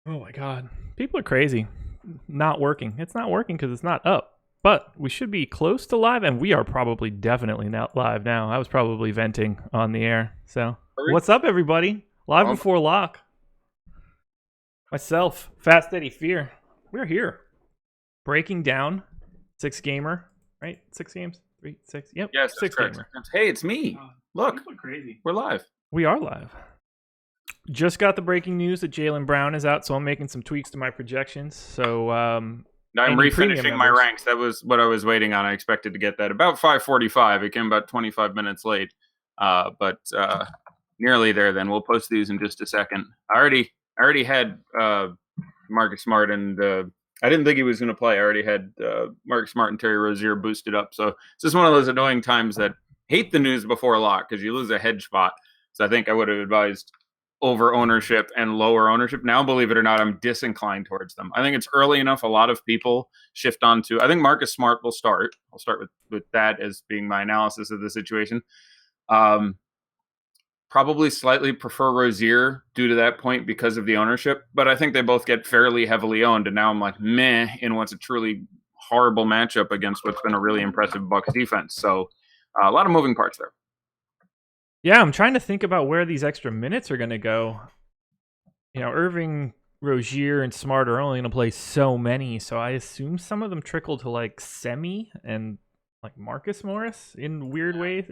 Oh my god. People are crazy. Not working. It's not working because it's not up. But we should be close to live, and we are probably definitely not live now. I was probably venting on the air. So, Hurry. what's up, everybody? Live Oh, before lock. Myself, Fast Eddie Fear. We're here. Breaking down 6-gamer, right? 6 games? 3, 6? Yep. yes, that's correct. 6-gamer. Hey, it's me. Look, People are crazy. we're live. We are live. Just got the breaking news that Jaylen Brown is out, so I'm making some tweaks to my projections. So, I'm any premium refinishing my members- ranks. That was what I was waiting on. I expected to get that about 5:45. It came about 25 minutes late, but nearly there. Then we'll post these in just a second. I already had Marcus Smart, and I didn't think he was going to play. I already had Marcus Smart and Terry Rozier boosted up. So it's just one of those annoying times that hate the news before lock because you lose a hedge spot. So I think I would have advised over ownership and lower ownership. Now, believe it or not, I'm disinclined towards them. I think it's early enough. A lot of people shift onto. I think Marcus Smart will start. I'll start with that as being my analysis of the situation. Probably slightly prefer Rozier due to that point because of the ownership, but I think they both get fairly heavily owned. And now I'm like meh in what's a truly horrible matchup against what's been a really impressive Bucks defense. So a lot of moving parts there. Yeah, I'm trying to think about where these extra minutes are going to go. You know, Irving, Rozier, and Smart are only going to play so many, so I assume some of them trickle to like Semi and like Marcus Morris in weird ways.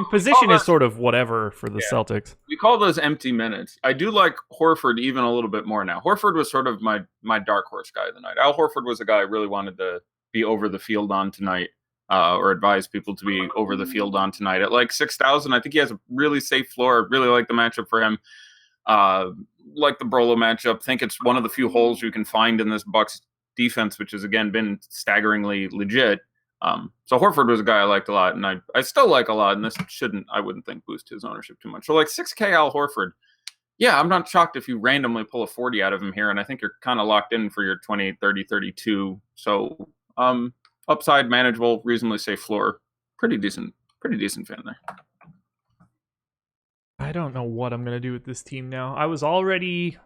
Position is sort of whatever for the Celtics. We call those empty minutes. I do like Horford even a little bit more now. Horford was sort of my dark horse guy of the night. Al Horford was a guy I really wanted to be over the field on tonight. Or advise people to be over the field on tonight at like 6,000. I think he has a really safe floor. I really like the matchup for him. Like the Brolo matchup. Think it's one of the few holes you can find in this Bucks defense, which has again been staggeringly legit. So Horford was a guy I liked a lot, and I still like a lot. And this I wouldn't think, boost his ownership too much. So like 6K Al Horford. Yeah, I'm not shocked if you randomly pull a 40 out of him here, and I think you're kind of locked in for your 28, 30, 32. So upside, manageable, reasonably safe floor. Pretty decent fan there. I don't know what I'm going to do with this team now. I was already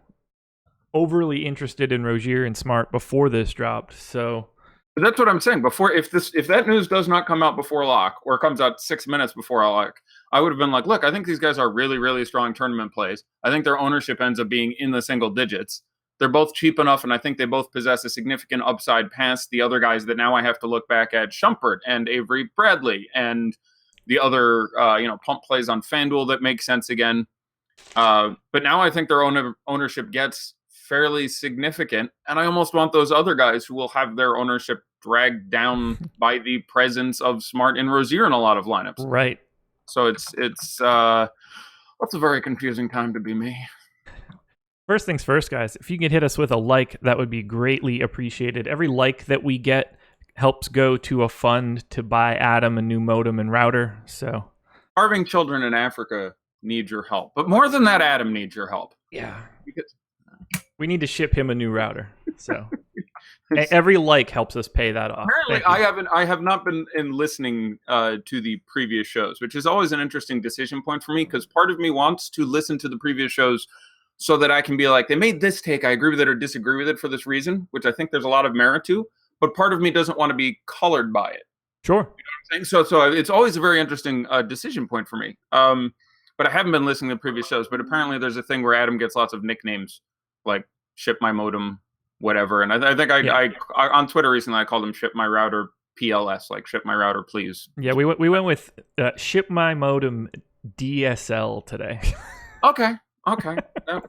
overly interested in Rozier and Smart before this dropped, so... But that's what I'm saying. Before, if that news does not come out before lock, or comes out 6 minutes before lock, I would have been like, look, I think these guys are really, really strong tournament plays. I think their ownership ends up being in the single digits. They're both cheap enough, and I think they both possess a significant upside past the other guys that now I have to look back at: Shumpert and Avery Bradley and the other pump plays on FanDuel that make sense again. But now I think their ownership gets fairly significant, and I almost want those other guys who will have their ownership dragged down by the presence of Smart and Rozier in a lot of lineups. Right. So it's a very confusing time to be me. First things first, guys, if you can hit us with a like, that would be greatly appreciated. Every like that we get helps go to a fund to buy Adam a new modem and router. So, starving children in Africa need your help. But more than that, Adam needs your help. Yeah. Because we need to ship him a new router. So every like helps us pay that off. Apparently, I have not been listening to the previous shows, which is always an interesting decision point for me, because part of me wants to listen to the previous shows so that I can be like, they made this take, I agree with it or disagree with it for this reason, which I think there's a lot of merit to. But part of me doesn't want to be colored by it. Sure. You know what I'm saying? So it's always a very interesting decision point for me. But I haven't been listening to previous shows. But apparently there's a thing where Adam gets lots of nicknames, like Ship My Modem, whatever. And I think I on Twitter recently, I called him Ship My Router PLS, like Ship My Router, please. Yeah, we went with Ship My Modem DSL today. Okay.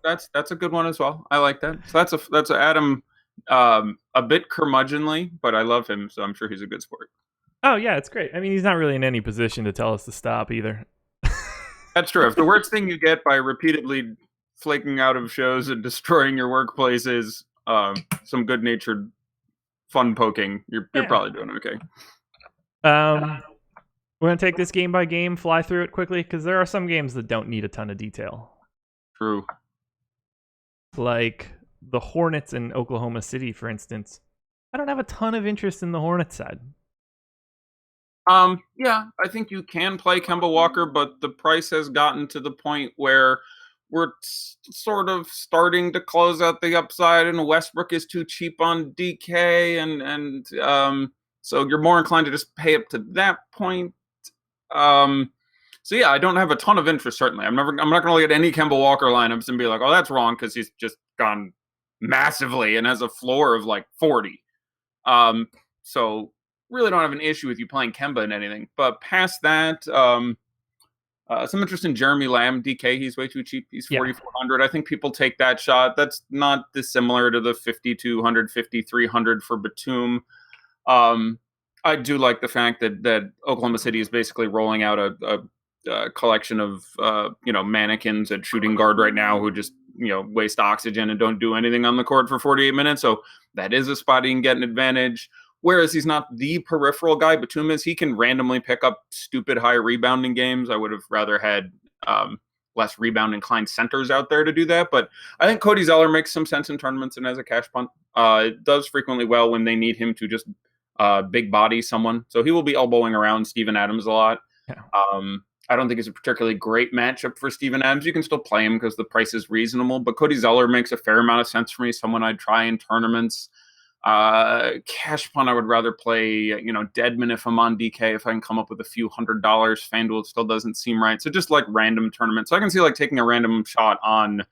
That's a good one as well. I like that. So that's a Adam, a bit curmudgeonly, but I love him, so I'm sure he's a good sport. Oh yeah, it's great. I mean, he's not really in any position to tell us to stop either. That's true. If the worst thing you get by repeatedly flaking out of shows and destroying your workplace is some good-natured fun poking, you're probably doing okay. We're gonna take this game by game, fly through it quickly, because there are some games that don't need a ton of detail. True. Like the Hornets in Oklahoma City, for instance. I don't have a ton of interest in the Hornets side. Yeah, I think you can play Kemba Walker, but the price has gotten to the point where we're sort of starting to close out the upside, and Westbrook is too cheap on DK, and so you're more inclined to just pay up to that point. So yeah, I don't have a ton of interest. Certainly, I'm not going to look at any Kemba Walker lineups and be like, oh, that's wrong because he's just gone massively and has a floor of like 40. So really don't have an issue with you playing Kemba in anything. But past that, some interest in Jeremy Lamb, DK. He's way too cheap. He's 4,400. I think people take that shot. That's not dissimilar to the 5,200, 5,300 for Batum. I do like the fact that Oklahoma City is basically rolling out a collection of mannequins at shooting guard right now who just waste oxygen and don't do anything on the court for 48 minutes. So that is a spot he can get an advantage. Whereas he's not the peripheral guy, Batum is. He can randomly pick up stupid high rebounding games. I would have rather had less rebound inclined centers out there to do that. But I think Cody Zeller makes some sense in tournaments and as a cash punt. It does frequently well when they need him to just big body someone. So he will be elbowing around Steven Adams a lot. Yeah. I don't think it's a particularly great matchup for Steven Adams. You can still play him because the price is reasonable, but Cody Zeller makes a fair amount of sense for me. Someone I'd try in tournaments. Cash punt, I would rather play, Deadman if I'm on DK, if I can come up with a few $100. FanDuel still doesn't seem right. So just like random tournaments. So I can see like taking a random shot on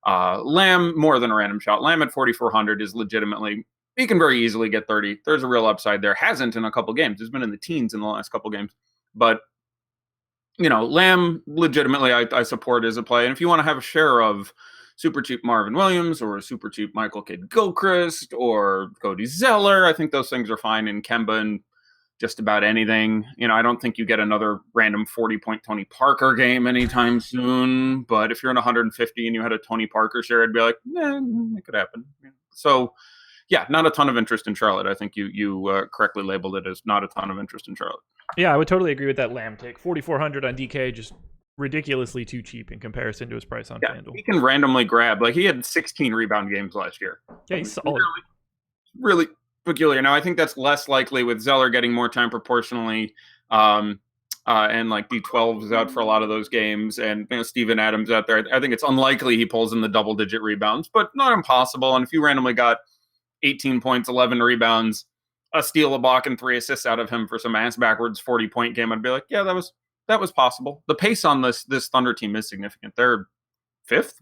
Lamb, more than a random shot. Lamb at 4,400 is legitimately, he can very easily get 30. There's a real upside there. Hasn't in a couple games. He's been in the teens in the last couple games. But Lamb, legitimately, I support as a play. And if you want to have a share of super cheap Marvin Williams or super cheap Michael Kidd-Gilchrist or Cody Zeller, I think those things are fine in Kemba and just about anything. I don't think you get another random 40-point Tony Parker game anytime soon. But if you're in 150 and you had a Tony Parker share, I'd be like, it could happen. So, yeah, not a ton of interest in Charlotte. I think you correctly labeled it as not a ton of interest in Charlotte. Yeah, I would totally agree with that Lamb take. 4,400 on DK, just ridiculously too cheap in comparison to his price on FanDuel. He can randomly grab. Like, he had 16 rebound games last year. Yeah, he's solid. Really peculiar. Now, I think that's less likely with Zeller getting more time proportionally. And like D12 is out for a lot of those games. And Steven Adams out there. I think it's unlikely he pulls in the double-digit rebounds, but not impossible. And if you randomly got 18 points, 11 rebounds, a steal, a block, and 3 assists out of him for some ass backwards 40-point game, I'd be like, yeah, that was possible. The pace on this Thunder team is significant. They're 5th,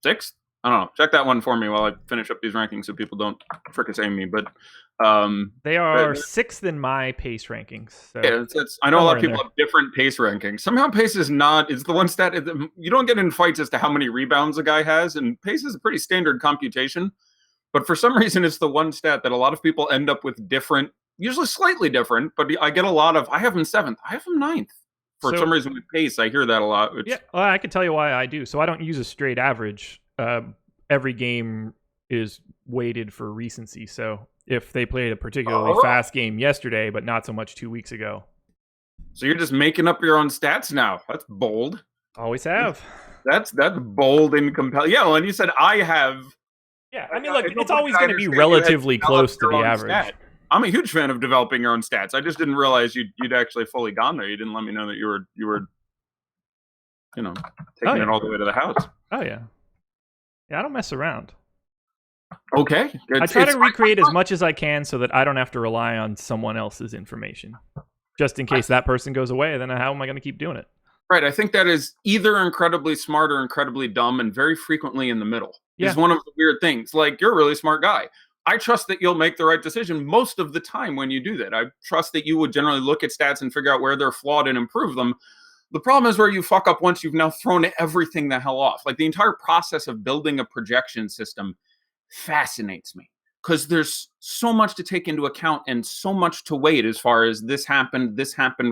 6th. I don't know. Check that one for me while I finish up these rankings so people don't fricassee me. But they are 6th in my pace rankings. So yeah, I know a lot of people have different pace rankings. Somehow pace is not. It's the one stat. You don't get in fights as to how many rebounds a guy has, and pace is a pretty standard computation. But for some reason, it's the one stat that a lot of people end up with different, usually slightly different, but I get a lot of, I have him 7th, I have him 9th. For some reason with pace, I hear that a lot. Yeah, well, I can tell you why I do. So I don't use a straight average. Every game is weighted for recency. So if they played a particularly fast game yesterday, but not so much 2 weeks ago. So you're just making up your own stats now. That's bold. Always have. That's bold and compelling. Yeah, well, and you said I have... Yeah, I mean, look, it's always going to be relatively close to the average. Stat. I'm a huge fan of developing your own stats. I just didn't realize you'd actually fully gone there. You didn't let me know that you were taking it all the way to the house. Oh yeah, yeah. I don't mess around. Okay, I try to recreate as much as I can so that I don't have to rely on someone else's information, just in case that person goes away. Then how am I going to keep doing it? Right. I think that is either incredibly smart or incredibly dumb, and very frequently in the middle. Yeah. Is one of the weird things. Like, you're a really smart guy. I trust that you'll make the right decision most of the time when you do that. I trust that you would generally look at stats and figure out where they're flawed and improve them. The problem is where you fuck up once you've now thrown everything the hell off. Like, the entire process of building a projection system fascinates me because there's so much to take into account and so much to weight as far as this happened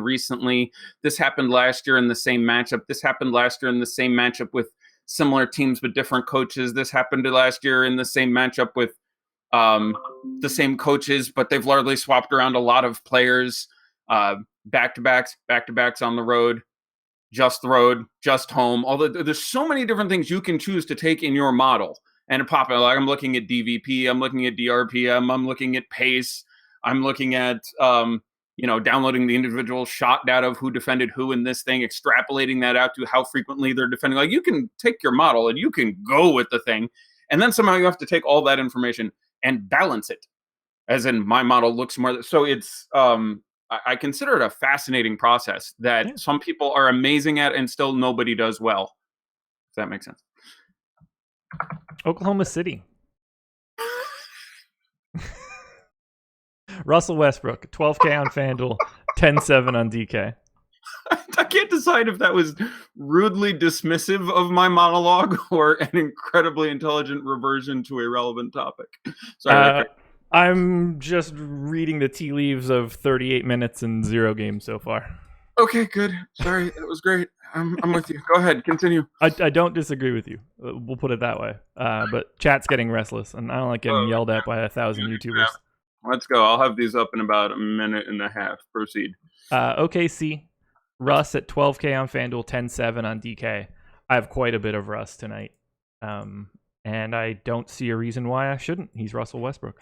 recently, this happened last year in the same matchup, this happened last year in the same matchup with similar teams but different coaches, this happened last year in the same matchup with the same coaches, but they've largely swapped around a lot of players, back-to-backs on the road, just home. Although there's so many different things you can choose to take in your model. And pop it, like, I'm looking at DVP, I'm looking at DRPM, I'm looking at pace, I'm looking at downloading the individual shot data of who defended who in this thing, extrapolating that out to how frequently they're defending. Like, you can take your model and you can go with the thing, and then somehow you have to take all that information and balance it. As in, my model looks more. So it's I consider it a fascinating process that some people are amazing at and still nobody does well. If that makes sense. Oklahoma City. Russell Westbrook, 12K on FanDuel, 10-7 on DK. I can't decide if that was rudely dismissive of my monologue or an incredibly intelligent reversion to a relevant topic. Sorry. I'm just reading the tea leaves of 38 minutes and 0 games so far. Okay, good. Sorry, that was great. I'm with you. Go ahead, continue. I don't disagree with you. We'll put it that way. But chat's getting restless, and I don't like getting yelled at by 1,000 YouTubers. Let's go. I'll have these up in about a minute and a half. Proceed. OKC. Russ at 12K on FanDuel, 10-7 on DK. I have quite a bit of Russ tonight. And I don't see a reason why I shouldn't. He's Russell Westbrook.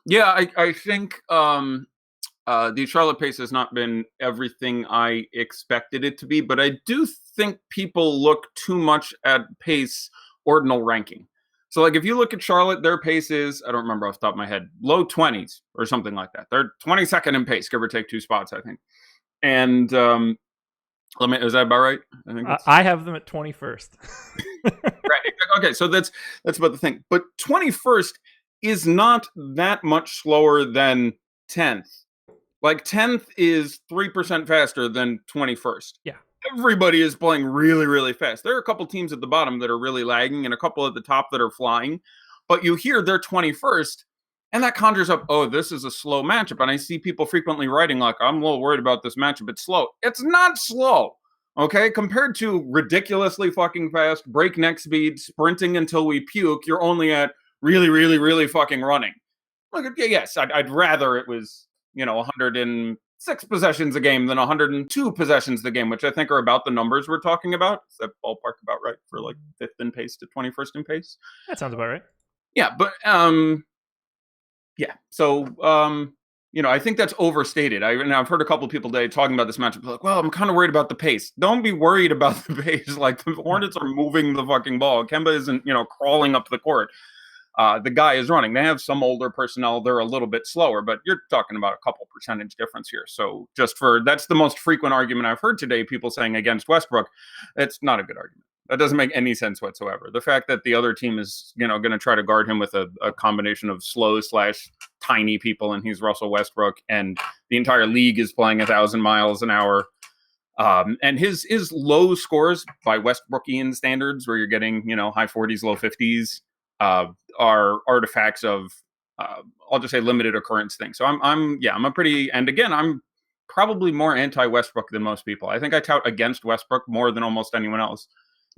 Yeah, I think the Charlotte pace has not been everything I expected it to be, but I do think people look too much at pace ordinal ranking. So, like, if you look at Charlotte, their pace is, I don't remember off the top of my head, low 20s or something like that. They're 22nd in pace, give or take 2 spots, I think. And is that about right? I think I have them at 21st. Right. Okay, so that's about the thing. But 21st is not that much slower than 10th. Like, 10th is 3% faster than 21st. Yeah. Everybody is playing really, really fast. There are a couple teams at the bottom that are really lagging and a couple at the top that are flying. But you hear they're 21st, and that conjures up, oh, this is a slow matchup. And I see people frequently writing, like, I'm a little worried about this matchup. It's slow. It's not slow, okay? Compared to ridiculously fucking fast, breakneck speed, sprinting until we puke, you're only at really, really, really fucking running. Like, yes, I'd rather it was, 106 possessions a game than 102 possessions a game, which I think are about the numbers we're talking about. Is that ballpark about right for, like, 5th in pace to 21st in pace? That sounds about right. Yeah, but yeah. So I think that's overstated. I've heard a couple of people today talking about this matchup, like, well, I'm kind of worried about the pace. Don't be worried about the pace. Like, the Hornets are moving the fucking ball. Kemba isn't, crawling up the court. The guy is running. They have some older personnel. They're a little bit slower, but you're talking about a couple percentage difference here. So that's the most frequent argument I've heard today, people saying against Westbrook. It's not a good argument. That doesn't make any sense whatsoever. The fact that the other team is, going to try to guard him with a combination of slow/tiny people, and he's Russell Westbrook, and the entire league is playing 1,000 miles an hour. And his low scores by Westbrookian standards, where you're getting, high 40s, low 50s, are artifacts of, I'll just say, limited occurrence things. So I'm probably more anti-Westbrook than most people. I think I tout against Westbrook more than almost anyone else.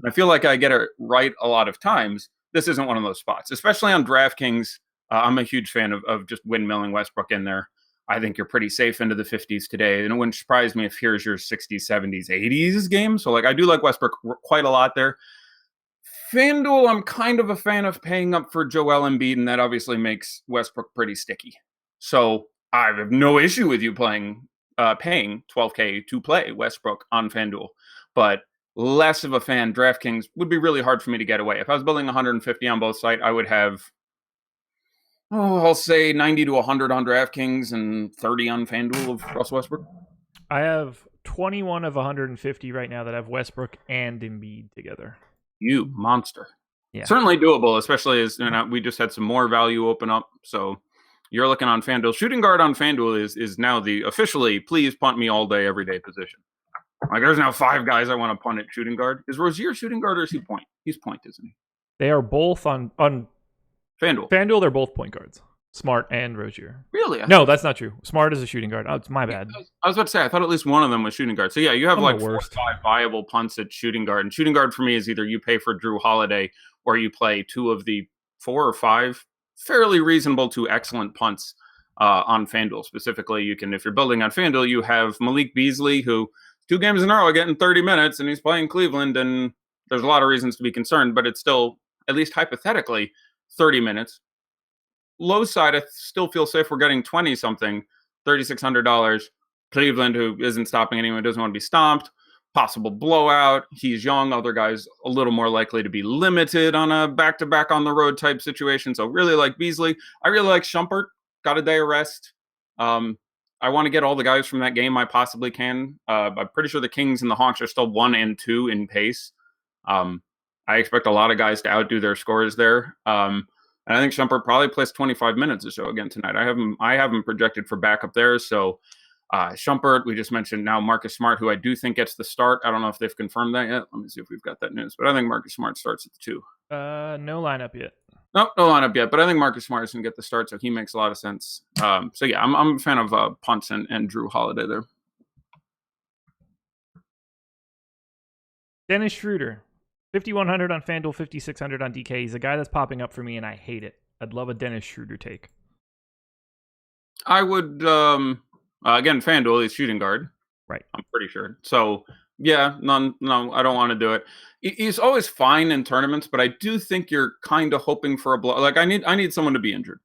And I feel like I get it right a lot of times. This isn't one of those spots, especially on DraftKings. I'm a huge fan of just windmilling Westbrook in there. I think you're pretty safe into the 50s today. And it wouldn't surprise me if here's your 60s, 70s, 80s game. So, like, I do like Westbrook quite a lot there. FanDuel, I'm kind of a fan of paying up for Joel Embiid, and that obviously makes Westbrook pretty sticky. So I have no issue with you paying $12K to play Westbrook on FanDuel. But less of a fan. DraftKings would be really hard for me to get away. If I was building 150 on both sides, I would have, I'll say 90 to 100 on DraftKings and 30 on FanDuel of Russell Westbrook. I have 21 of 150 right now that have Westbrook and Embiid together. You monster. Yeah. Certainly doable, especially as we just had some more value open up. So you're looking on FanDuel. Shooting guard on FanDuel is now the officially please punt me all day, every day position. Like, there's now 5 guys I want to punt at shooting guard. Is Rozier shooting guard or is he point? He's point, isn't he? They are both on FanDuel. FanDuel, they're both point guards. Smart and Rozier. Really? No, that's not true. Smart is a shooting guard. Oh, it's my bad. I was about to say, I thought at least one of them was shooting guard. So yeah, you have like 4 or 5 viable punts at shooting guard. And shooting guard for me is either you pay for Drew Holiday or you play 2 of the 4 or 5 fairly reasonable to excellent punts on FanDuel. Specifically, you can, if you're building on FanDuel, you have Malik Beasley, who 2 games in a row getting 30 minutes, and he's playing Cleveland, and there's a lot of reasons to be concerned, but it's still, at least hypothetically, 30 minutes. Low side, I still feel safe we're getting 20-something. $3,600. Cleveland, who isn't stopping anyone, doesn't want to be stomped. Possible blowout. He's young. Other guys a little more likely to be limited on a back-to-back on the road type situation. So really like Beasley. I really like Shumpert. Got a day of rest. I want to get all the guys from that game I possibly can. I'm pretty sure the Kings and the Hawks are still 1 and 2 in pace. I expect a lot of guys to outdo their scores there. And I think Shumpert probably plays 25 minutes or so again tonight. I have him projected for backup there. So Shumpert, we just mentioned now Marcus Smart, who I do think gets the start. I don't know if they've confirmed that yet. Let me see if we've got that news. But I think Marcus Smart starts at the 2. No lineup yet. No lineup yet. But I think Marcus Smart is going to get the start, so he makes a lot of sense. So yeah, I'm a fan of Punts and Drew Holiday there. Dennis Schroeder, 5,100 on FanDuel, 5,600 on DK. He's a guy that's popping up for me, and I hate it. I'd love a Dennis Schroeder take. I would, again, FanDuel, he's shooting guard. Right. I'm pretty sure. So, yeah, no, I don't want to do it. He's always fine in tournaments, but I do think you're kind of hoping for a blow. Like, I need someone to be injured.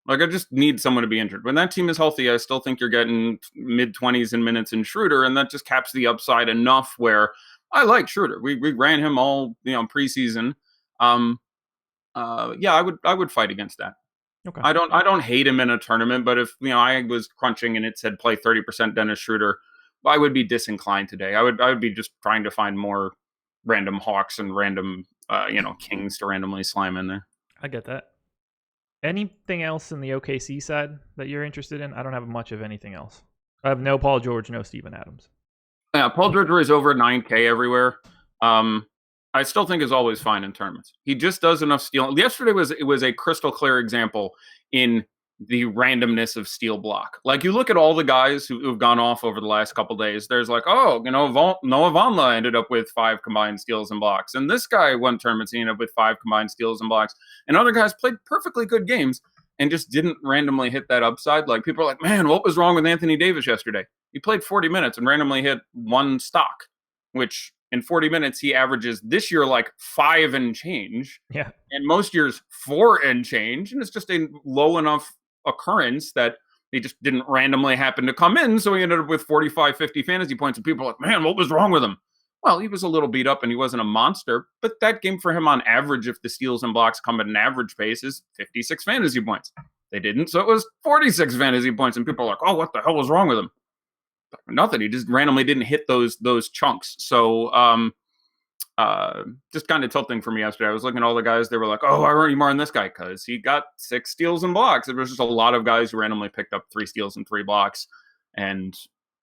Like, I just need someone to be injured. When that team is healthy, I still think you're getting mid-20s in minutes in Schroeder, and that just caps the upside enough where I like Schroeder. We ran him all, preseason. Yeah, I would fight against that. Okay. I don't hate him in a tournament, but if I was crunching and it said play 30% Dennis Schroeder, I would be disinclined today. I would be just trying to find more random Hawks and random Kings to randomly slime in there. I get that. Anything else in the OKC side that you're interested in? I don't have much of anything else. I have no Paul George, no Steven Adams. Yeah, Paul George is over 9K everywhere. I still think is always fine in tournaments. He just does enough steal. Yesterday was a crystal clear example in the randomness of steal block. Like, you look at all the guys who've gone off over the last couple days. There's like, Noah Vonleh ended up with 5 combined steals and blocks, and this guy won tournaments. He ended up with 5 combined steals and blocks, and other guys played perfectly good games and just didn't randomly hit that upside. Like, people are like, man, what was wrong with Anthony Davis yesterday? He played 40 minutes and randomly hit 1 stock, which in 40 minutes, he averages this year like 5 and change. Yeah. And most years 4 and change. And it's just a low enough occurrence that he just didn't randomly happen to come in. So he ended up with 45, 50 fantasy points. And people are like, man, what was wrong with him? Well, he was a little beat up and he wasn't a monster. But that game for him on average, if the steals and blocks come at an average pace, is 56 fantasy points. They didn't. So it was 46 fantasy points. And people are like, oh, what the hell was wrong with him? Nothing. He just randomly didn't hit those chunks. So just kind of tilting for me yesterday. I was looking at all the guys. They were like, oh, I earned you more on this guy because he got 6 steals and blocks. There was just a lot of guys who randomly picked up 3 steals and 3 blocks. And,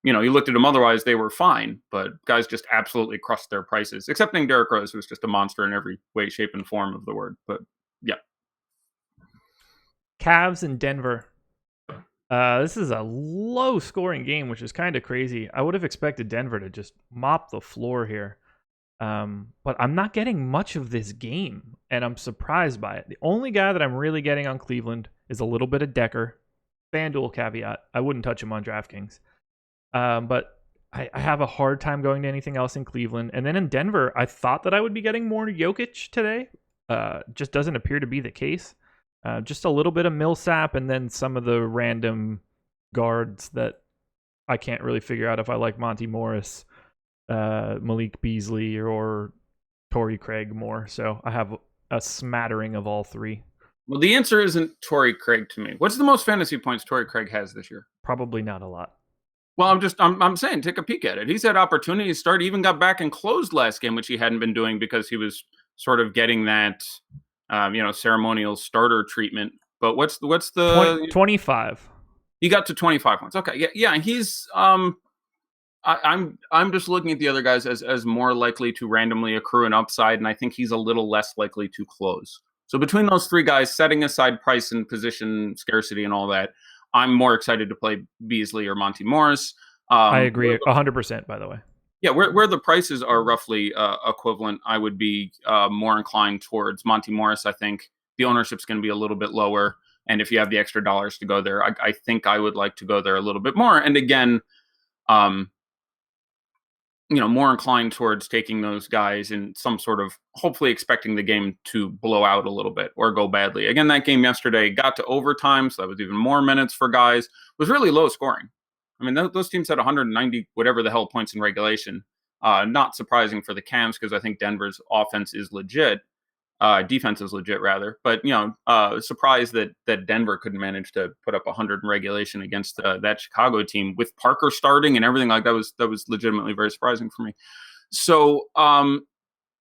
you looked at them otherwise, they were fine. But guys just absolutely crushed their prices, excepting Derrick Rose, who was just a monster in every way, shape, and form of the word. But, yeah. Cavs in Denver. This is a low-scoring game, which is kind of crazy. I would have expected Denver to just mop the floor here. But I'm not getting much of this game, and I'm surprised by it. The only guy that I'm really getting on Cleveland is a little bit of Decker. FanDuel caveat. I wouldn't touch him on DraftKings. But I have a hard time going to anything else in Cleveland. And then in Denver, I thought that I would be getting more Jokic today. Just doesn't appear to be the case. Just a little bit of Millsap and then some of the random guards that I can't really figure out if I like Monty Morris, Malik Beasley, or Torrey Craig more. So I have a smattering of all 3. Well, the answer isn't Torrey Craig to me. What's the most fantasy points Torrey Craig has this year? Probably not a lot. Well, I'm saying take a peek at it. He's had opportunities to start, even got back and closed last game, which he hadn't been doing because he was sort of getting that ceremonial starter treatment. But what's the 25? He got to 25 points. Okay, yeah. He's I'm just looking at the other guys as more likely to randomly accrue an upside, and I think he's a little less likely to close. So between those 3 guys, setting aside price and position scarcity and all that, I'm more excited to play Beasley or Monty Morris. I agree 100%. By the way. Yeah, where the prices are roughly equivalent, I would be more inclined towards Monty Morris. I think the ownership's going to be a little bit lower, and if you have the extra dollars to go there, I think I would like to go there a little bit more. And again, more inclined towards taking those guys in some sort of, hopefully expecting the game to blow out a little bit or go badly. Again, that game yesterday got to overtime, so that was even more minutes for guys. It was really low scoring. I mean, those teams had 190 whatever the hell points in regulation. Not surprising for the Cavs because I think Denver's offense is legit. Defense is legit, rather. But, surprised that Denver couldn't manage to put up 100 in regulation against that Chicago team with Parker starting and everything like that was legitimately very surprising for me. So,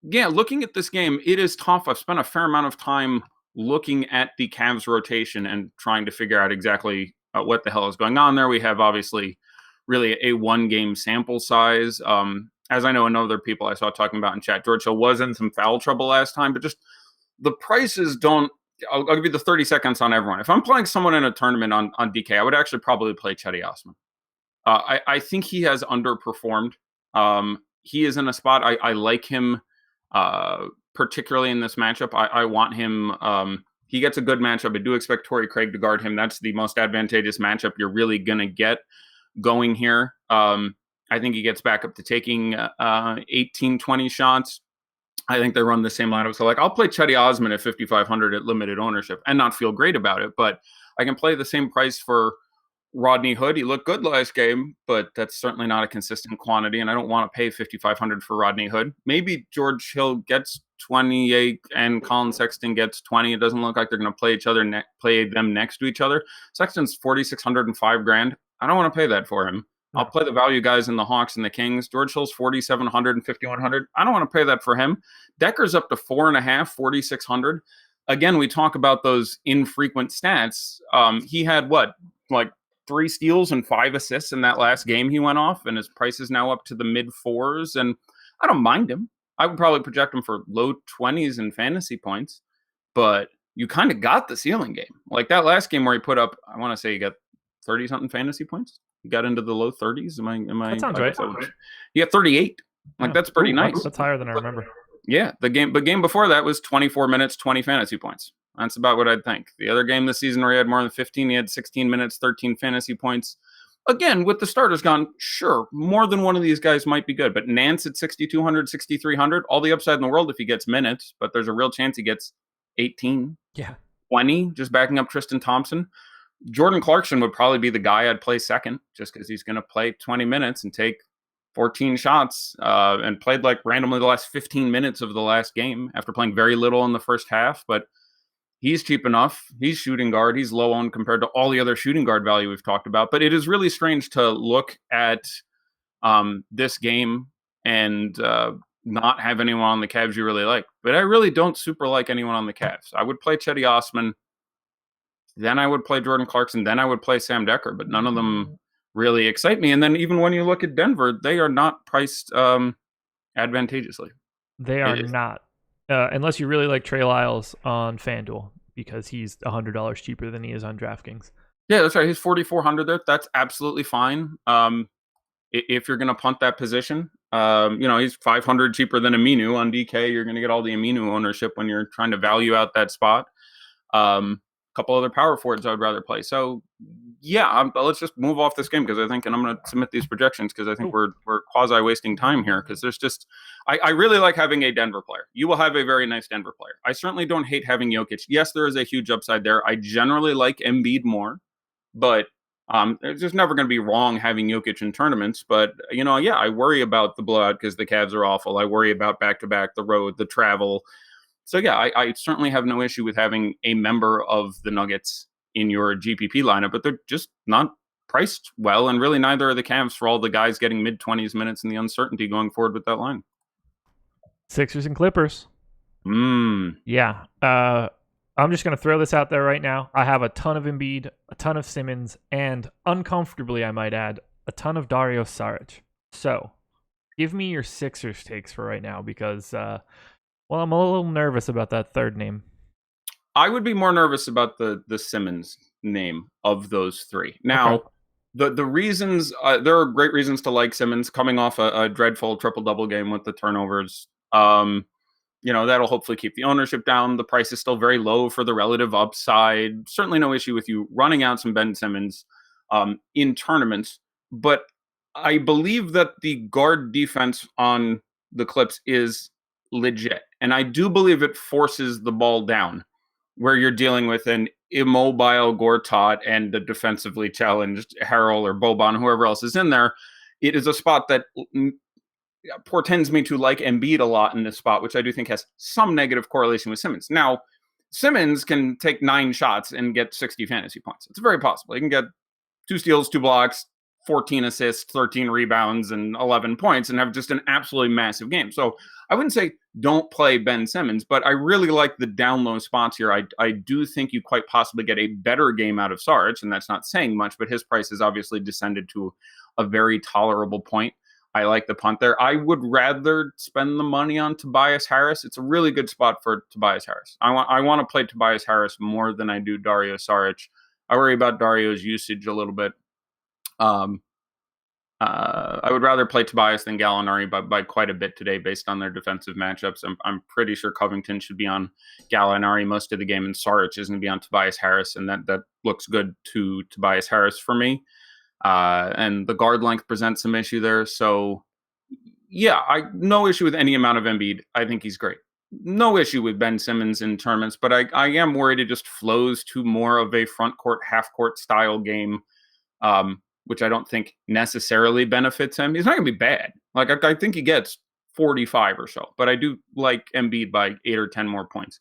looking at this game, it is tough. I've spent a fair amount of time looking at the Cavs rotation and trying to figure out exactly what the hell is going on there. We have obviously really a one-game sample size. As I know, and other people I saw talking about in chat, George Hill was in some foul trouble last time, but just the prices don't. I'll give you the 30 seconds on everyone. If I'm playing someone in a tournament on DK, I would actually probably play Cedi Osman. I think he has underperformed. He is in a spot I like him, particularly in this matchup. I want him. He gets a good matchup. I do expect Torrey Craig to guard him. That's the most advantageous matchup you're really going to get going here. I think he gets back up to taking 18, 20 shots. I think they run the same lineup. So, I'll play Cedi Osman at 5,500 at limited ownership and not feel great about it. But I can play the same price for Rodney Hood. He looked good last game, but that's certainly not a consistent quantity. And I don't want to pay 5,500 for Rodney Hood. Maybe George Hill gets 28 and Colin Sexton gets 20. It doesn't look like they're going to play them next to each other. Sexton's 4,600 and $5,000. I don't want to pay that for him. I'll play the value guys in the Hawks and the Kings. George Hill's 4,700 and 5,100. I don't want to pay that for him. Decker's up to 4.5, 4,600. Again, we talk about those infrequent stats. He had 3 steals and 5 assists in that last game he went off, and his price is now up to the mid 4s. And I don't mind him. I would probably project him for low 20s in fantasy points, but you kind of got the ceiling game. Like that last game where he put up, I want to say he got 30 something fantasy points. He got into the low 30s. Am I? That sounds right. He got 38. That's pretty nice. That's higher than I remember. Yeah, the game before that was 24 minutes, 20 fantasy points. That's about what I'd think. The other game this season where he had more than 15, he had 16 minutes, 13 fantasy points. Again, with the starters gone, sure, more than one of these guys might be good. But Nance at 6,200, 6,300, all the upside in the world if he gets minutes, but there's a real chance he gets 18, 20, just backing up Tristan Thompson. Jordan Clarkson would probably be the guy I'd play second, just because he's going to play 20 minutes and take 14 shots, and played randomly the last 15 minutes of the last game after playing very little in the first half. But he's cheap enough. He's shooting guard. He's low owned compared to all the other shooting guard value we've talked about. But it is really strange to look at this game and not have anyone on the Cavs you really like. But I really don't super like anyone on the Cavs. I would play Cedi Osman. Then I would play Jordan Clarkson. Then I would play Sam Decker. But none of them really excite me. And then even when you look at Denver, they are not priced advantageously. They are not. Unless you really like Trey Lyles on FanDuel, because he's $100 cheaper than he is on DraftKings. Yeah, that's right. He's 4,400 there. That's absolutely fine. If you're going to punt that position, he's 500 cheaper than Aminu on DK. You're going to get all the Aminu ownership when you're trying to value out that spot. Couple other power forwards I would rather play. So yeah, let's just move off this game because I think, and I'm going to submit these projections because I think we're quasi wasting time here because there's just, I really like having a Denver player. You will have a very nice Denver player. I certainly don't hate having Jokic. Yes, there is a huge upside there. I generally like Embiid more, but it's just never going to be wrong having Jokic in tournaments. But, I worry about the blowout because the Cavs are awful. I worry about back-to-back, the road, the travel. So, yeah, I certainly have no issue with having a member of the Nuggets in your GPP lineup, but they're just not priced well, and really neither are the Cavs for all the guys getting mid-20s minutes and the uncertainty going forward with that line. Sixers and Clippers. Yeah. I'm just going to throw this out there right now. I have a ton of Embiid, a ton of Simmons, and uncomfortably, I might add, a ton of Dario Saric. So, give me your Sixers takes for right now because... I'm a little nervous about that third name. I would be more nervous about the Simmons name of those three. Now, the reasons, there are great reasons to like Simmons coming off a dreadful triple-double game with the turnovers. That'll hopefully keep the ownership down. The price is still very low for the relative upside. Certainly no issue with you running out some Ben Simmons in tournaments. But I believe that the guard defense on the Clips is legit. And I do believe it forces the ball down where you're dealing with an immobile Gortat and a defensively challenged Harrell or Boban, whoever else is in there. It is a spot that portends me to like Embiid a lot in this spot, which I do think has some negative correlation with Simmons. Now, Simmons can take 9 shots and get 60 fantasy points. It's very possible. He can get 2 steals, 2 blocks, 14 assists, 13 rebounds, and 11 points and have just an absolutely massive game. So I wouldn't say don't play Ben Simmons, but I really like the down low spots here. I do think you quite possibly get a better game out of Saric, and that's not saying much, but his price has obviously descended to a very tolerable point. I like the punt there. I would rather spend the money on Tobias Harris. It's a really good spot for Tobias Harris. I want to play Tobias Harris more than I do Dario Saric. I worry about Dario's usage a little bit. I would rather play Tobias than Gallinari by quite a bit today based on their defensive matchups. I'm pretty sure Covington should be on Gallinari most of the game, and Saric is going to be on Tobias Harris, and that looks good to Tobias Harris for me. And the guard length presents some issue there. So, yeah, no issue with any amount of Embiid. I think he's great. No issue with Ben Simmons in tournaments, but I am worried it just flows to more of a front court, half court style game, which I don't think necessarily benefits him. He's not going to be bad. Like, I think he gets 45 or so, but I do like Embiid by 8 or 10 more points.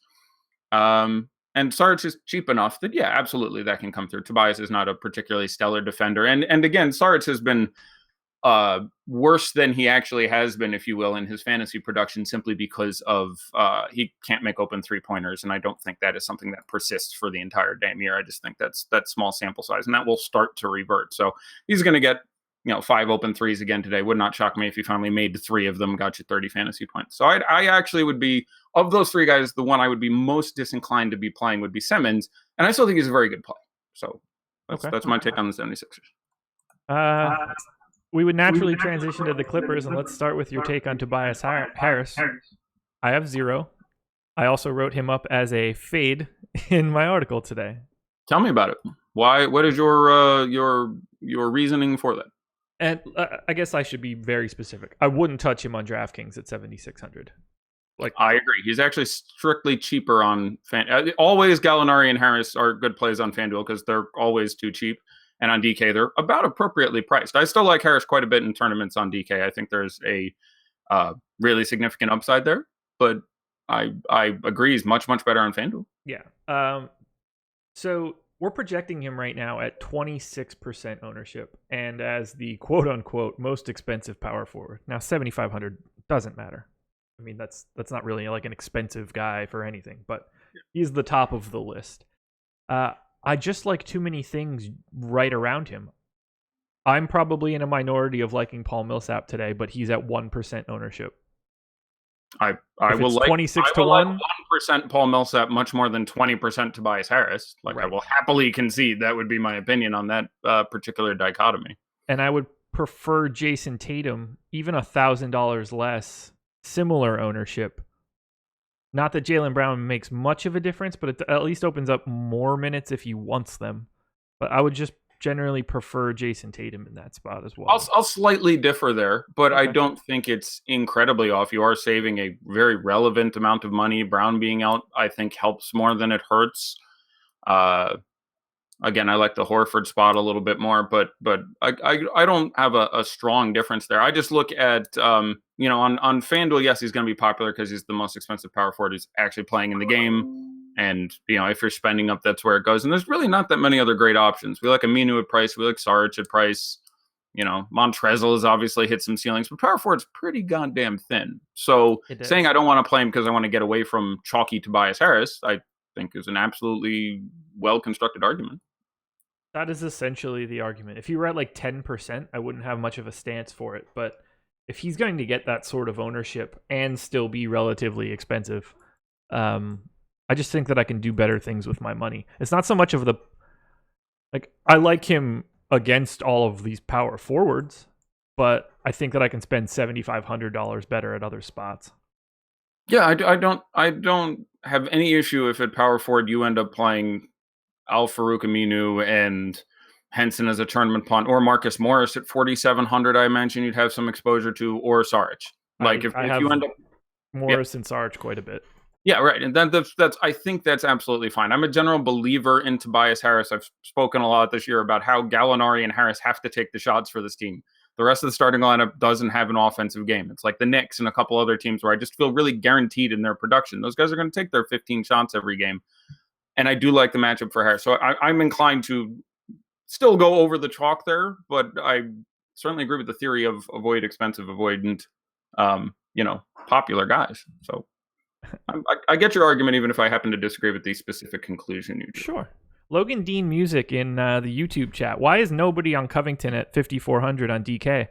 And Saric is cheap enough that, yeah, absolutely, that can come through. Tobias is not a particularly stellar defender. And again, Saric has been worse than he actually has been, if you will, in his fantasy production simply because of he can't make open 3-pointers. And I don't think that is something that persists for the entire damn year. I just think that's small sample size, and that will start to revert. So he's going to get 5 open threes again today. Would not shock me if he finally made 3 of them, got you 30 fantasy points. So I actually would be, of those 3 guys, the one I would be most disinclined to be playing would be Simmons, and I still think he's a very good play. So that's my take on the 76ers. We would naturally transition to the Clippers, and let's start with your take on Tobias Harris. I have 0. I also wrote him up as a fade in my article today. Tell me about it. Why? What is your reasoning for that? And I guess I should be very specific. I wouldn't touch him on DraftKings at 7,600. I agree. He's actually strictly cheaper on always Gallinari and Harris are good plays on FanDuel because they're always too cheap. And on DK, they're about appropriately priced. I still like Harris quite a bit in tournaments on DK. I think there's a really significant upside there. But I agree he's much, much better on FanDuel. Yeah. So we're projecting him right now at 26% ownership and as the quote-unquote most expensive power forward. Now, 7,500 doesn't matter. I mean, that's not really like an expensive guy for anything, but he's the top of the list. I just like too many things right around him. I'm probably in a minority of liking Paul Millsap today, but he's at 1% ownership. I will like 26 to 1. 1% Paul Millsap much more than 20% Tobias Harris. Right. I will happily concede that would be my opinion on that particular dichotomy. And I would prefer Jason Tatum, even $1,000 less, similar ownership. Not that Jaylen Brown makes much of a difference, but it at least opens up more minutes if he wants them. But I would just generally prefer Jason Tatum in that spot as well. I'll slightly differ there, but okay. I don't think it's incredibly off. You are saving a very relevant amount of money. Brown being out, I think, helps more than it hurts. Again, I like the Horford spot a little bit more, but I don't have a strong difference there. I just look at, on FanDuel, yes, he's going to be popular because he's the most expensive power forward who's actually playing in the game. And, if you're spending up, that's where it goes. And there's really not that many other great options. We like Aminu at price. We like Saric at price. Montrezl has obviously hit some ceilings, but power forward's pretty goddamn thin. So saying I don't want to play him because I want to get away from chalky Tobias Harris, I think is an absolutely well-constructed argument. That is essentially the argument. If you were at like 10%, I wouldn't have much of a stance for it. But if he's going to get that sort of ownership and still be relatively expensive, I just think that I can do better things with my money. It's not so much of I like him against all of these power forwards, but I think that I can spend $7,500 better at other spots. Yeah, I don't have any issue if at power forward you end up playing Al Farouk Aminu and Henson as a tournament punt, or Marcus Morris at 4,700. I imagine you'd have some exposure to, or Saric. Like if you end up Morris and Saric quite a bit. Yeah, right. And that's I think that's absolutely fine. I'm a general believer in Tobias Harris. I've spoken a lot this year about how Gallinari and Harris have to take the shots for this team. The rest of the starting lineup doesn't have an offensive game. It's like the Knicks and a couple other teams where I just feel really guaranteed in their production. Those guys are going to take their 15 shots every game. And I do like the matchup for Harris. So I'm inclined to still go over the chalk there, but I certainly agree with the theory of avoid expensive, avoidant, popular guys. So I get your argument, even if I happen to disagree with the specific conclusion you drew. Sure. Logan Dean Music in the YouTube chat. Why is nobody on Covington at 5,400 on DK?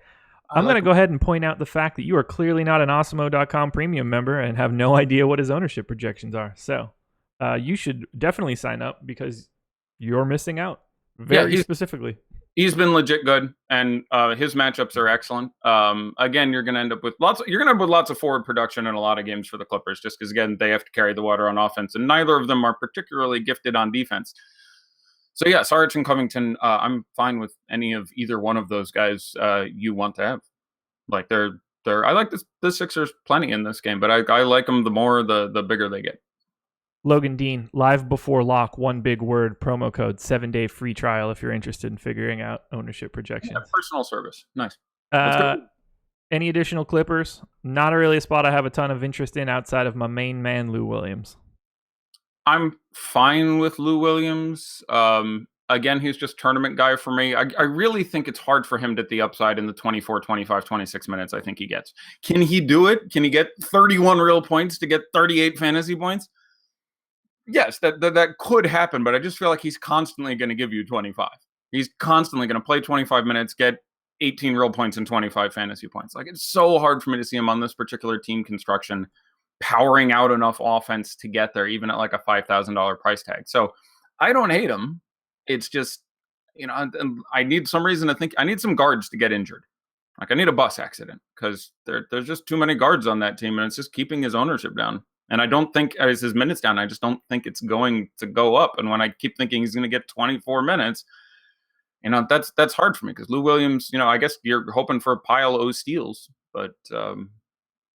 I'm going to go ahead and point out the fact that you are clearly not an Awesemo.com premium member and have no idea what his ownership projections are. So you should definitely sign up because you're missing out very specifically. He's been legit good, and his matchups are excellent. Again, you're going to end up with lots of forward production in a lot of games for the Clippers, just because again they have to carry the water on offense, and neither of them are particularly gifted on defense. So yeah, Saric and Covington, I'm fine with any of either one of those guys you want to have. Like I like the Sixers plenty in this game, but I like them the more the bigger they get. Logan Dean, live before lock, one big word, promo code, 7-day free trial if you're interested in figuring out ownership projections. Yeah, personal service. Nice. Any additional Clippers? Not really a spot I have a ton of interest in outside of my main man, Lou Williams. I'm fine with Lou Williams. Again, he's just tournament guy for me. I really think it's hard for him to get the upside in the 24, 25, 26 minutes I think he gets. Can he do it? Can he get 31 real points to get 38 fantasy points? Yes, that could happen, but I just feel like he's constantly going to give you 25. He's constantly going to play 25 minutes, get 18 real points and 25 fantasy points. Like, it's so hard for me to see him on this particular team construction powering out enough offense to get there, even at like a $5,000 price tag. So I don't hate him. It's just, I need some reason to think I need some guards to get injured. Like, I need a bus accident because there's just too many guards on that team, and it's just keeping his ownership down. And I don't think, as his minutes down, I just don't think it's going to go up. And when I keep thinking he's going to get 24 minutes, that's hard for me because Lou Williams, I guess you're hoping for a pile of steals. But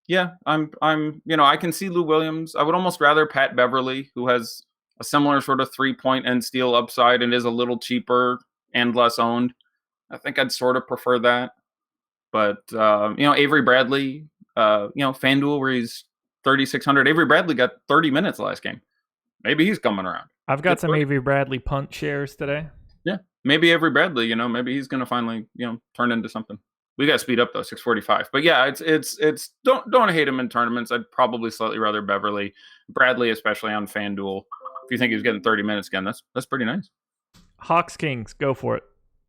yeah, I can see Lou Williams. I would almost rather Pat Beverly, who has a similar sort of 3-point and steal upside and is a little cheaper and less owned. I think I'd sort of prefer that. But, Avery Bradley, FanDuel, where he's 3,600. Avery Bradley got 30 minutes last game. Maybe he's coming around. I've got some Avery Bradley punt shares today. Yeah, maybe Avery Bradley, maybe he's going to finally, turn into something. We got to speed up though, 6:45. But yeah, it's don't hate him in tournaments. I'd probably slightly rather Beverly, Bradley, especially on FanDuel. If you think he's getting 30 minutes again, that's pretty nice. Hawks Kings, go for it.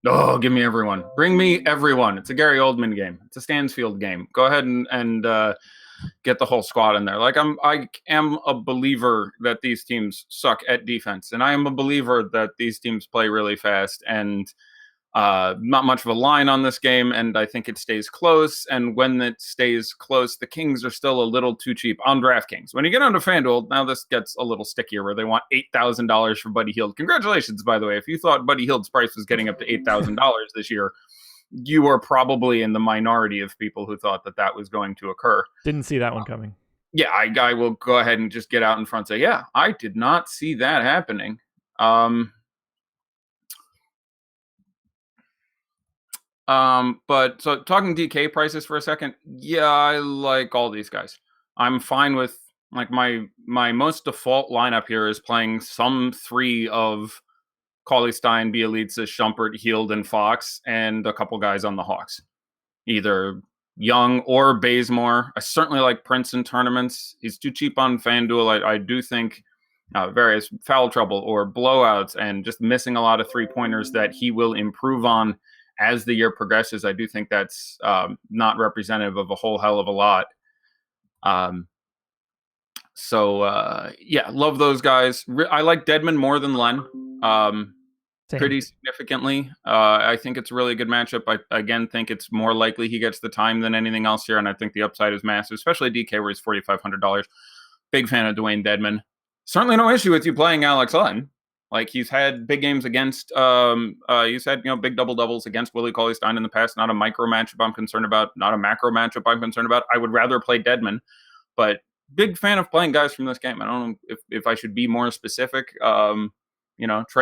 Oh, give me everyone. Bring me everyone. It's a Gary Oldman game. It's a Stansfield game. Go ahead and get the whole squad in there. Like I am a believer that these teams suck at defense, and I am a believer that these teams play really fast, and not much of a line on this game, and I think it stays close. And when it stays close, the Kings are still a little too cheap on DraftKings. When you get onto FanDuel, now this gets a little stickier, where they want $8,000 for Buddy Hield. Congratulations, by the way. If you thought Buddy Hield's price was getting up to $8,000 this year, you are probably in the minority of people who thought that was going to occur. Didn't see that one coming. Yeah, I will go ahead and just get out in front and say, yeah, I did not see that happening. But so talking DK prices for a second, yeah, I like all these guys. I'm fine with, like, my most default lineup here is playing some three of Cauley-Stein, Bielitsa, Shumpert, Hield, and Fox, and a couple guys on the Hawks. Either Young or Bazemore. I certainly like Prince in tournaments. He's too cheap on FanDuel. I do think various foul trouble or blowouts and just missing a lot of three-pointers that he will improve on as the year progresses. I do think that's not representative of a whole hell of a lot. Yeah, love those guys. I like Dedmon more than Len. Pretty significantly. I think it's a really good matchup. I, again, think it's more likely he gets the time than anything else here, and I think the upside is massive, especially DK, where he's $4,500. Big fan of Dwayne Dedmon. Certainly no issue with you playing Alex Len. Like he's had big games against, he's had big double doubles against Willie Cauley-Stein in the past. Not a micro matchup I'm concerned about. Not a macro matchup I'm concerned about. I would rather play Deadman, but big fan of playing guys from this game. I don't know if I should be more specific. Trae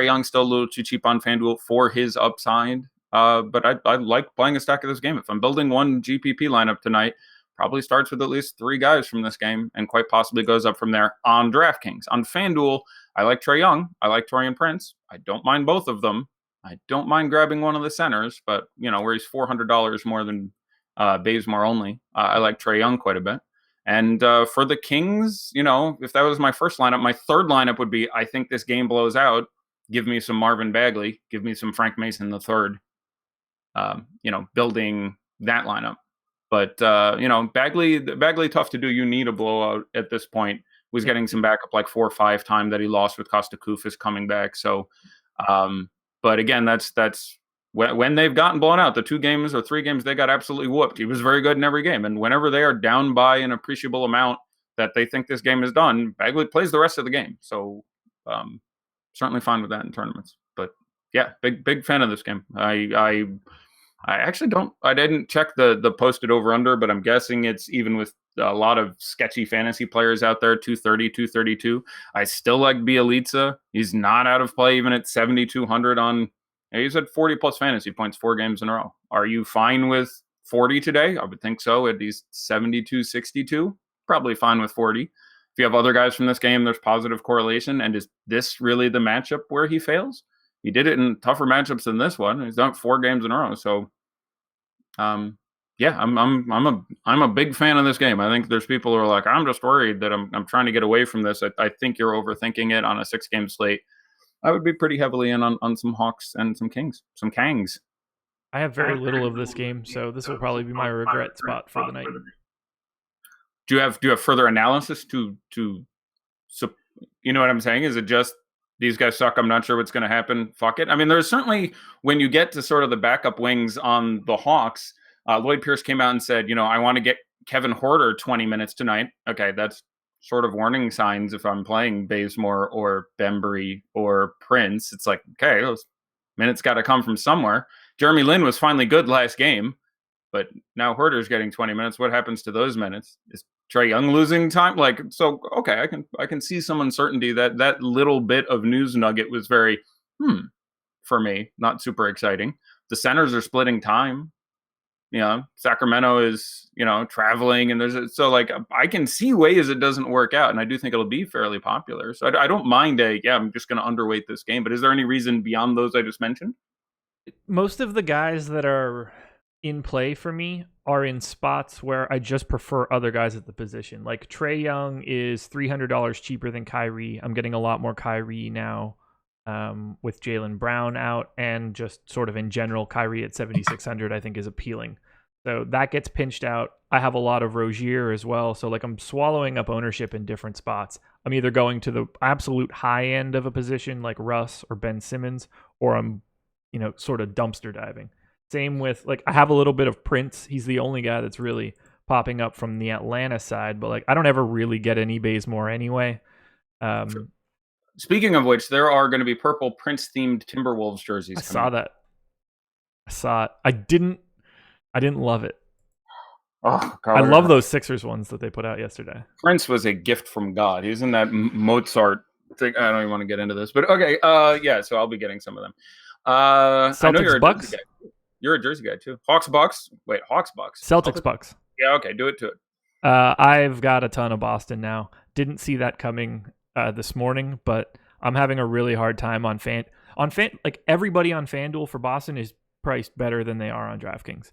Young's still a little too cheap on FanDuel for his upside. But I like playing a stack of this game. If I'm building one GPP lineup tonight, probably starts with at least 3 guys from this game and quite possibly goes up from there on DraftKings. On FanDuel, I like Trae Young. I like Taurean Prince. I don't mind both of them. I don't mind grabbing one of the centers, but, where he's $400 more than Bazemore only, I like Trae Young quite a bit. And for the Kings, if that was my first lineup, my third lineup would be, I think this game blows out. Give me some Marvin Bagley. Give me some Frank Mason the third. Building that lineup. But, Bagley tough to do. You need a blowout at this point. Was getting some backup like 4 or 5 time that he lost with Costa Koufis coming back. So, but again, that's when they've gotten blown out, the 2 games or 3 games, they got absolutely whooped. He was very good in every game. And whenever they are down by an appreciable amount that they think this game is done, Bagley plays the rest of the game. So, certainly fine with that in tournaments. But yeah, big fan of this game. I actually I didn't check the posted over under, but I'm guessing it's even with a lot of sketchy fantasy players out there, 230, 232. I still like Bielitsa. He's not out of play even at 7,200 on, he's at 40 plus fantasy points 4 games in a row. Are you fine with 40 today? I would think so. At least 72, 62, probably fine with 40. If you have other guys from this game, there's positive correlation. And is this really the matchup where he fails? He did it in tougher matchups than this one. He's done 4 games in a row. So, yeah, I'm a big fan of this game. I think there's people who are like, I'm just worried that I'm trying to get away from this. I think you're overthinking it on a 6-game slate. I would be pretty heavily in on some Hawks and some Kangs. I have very little of this game, so this will probably be my regret spot for the night. Do you have further analysis to you know what I'm saying? Is it just these guys suck? I'm not sure what's going to happen. Fuck it. I mean, there's certainly, when you get to sort of the backup wings on the Hawks, Lloyd Pierce came out and said, I want to get Kevin Huerter 20 minutes tonight. Okay, that's sort of warning signs if I'm playing Bazemore or Bembry or Prince. It's like, okay, those minutes got to come from somewhere. Jeremy Lin was finally good last game, but now Huerter's getting 20 minutes. What happens to those minutes? Is Trae Young losing time? Okay, I can see some uncertainty. That little bit of news nugget was very, for me, not super exciting. The centers are splitting time. Sacramento is, traveling, and I can see ways it doesn't work out, and I do think it'll be fairly popular. So I don't mind I'm just going to underweight this game. But is there any reason beyond those I just mentioned? Most of the guys that are in play for me are in spots where I just prefer other guys at the position. Like Trae Young is $300 cheaper than Kyrie. I'm getting a lot more Kyrie now with Jaylen Brown out, and just sort of in general, Kyrie at 7,600 I think is appealing. So that gets pinched out. I have a lot of Rozier as well. So I'm swallowing up ownership in different spots. I'm either going to the absolute high end of a position like Russ or Ben Simmons, or I'm, sort of dumpster diving. Same with, I have a little bit of Prince. He's the only guy that's really popping up from the Atlanta side, but I don't ever really get any Bazemore anyway. Speaking of which, there are going to be purple Prince-themed Timberwolves jerseys. I saw it. I didn't love it. Oh, God. I love those Sixers ones that they put out yesterday. Prince was a gift from God. He's in that Mozart thing. I don't even want to get into this, but okay. Yeah, so I'll be getting some of them. Celtics, I know you're Bucks. You're a Jersey guy too. Hawks Bucks. Celtics Bucks. Yeah, okay, do it to it. I've got a ton of Boston now. Didn't see that coming this morning, but I'm having a really hard time on everybody on FanDuel for Boston is priced better than they are on DraftKings.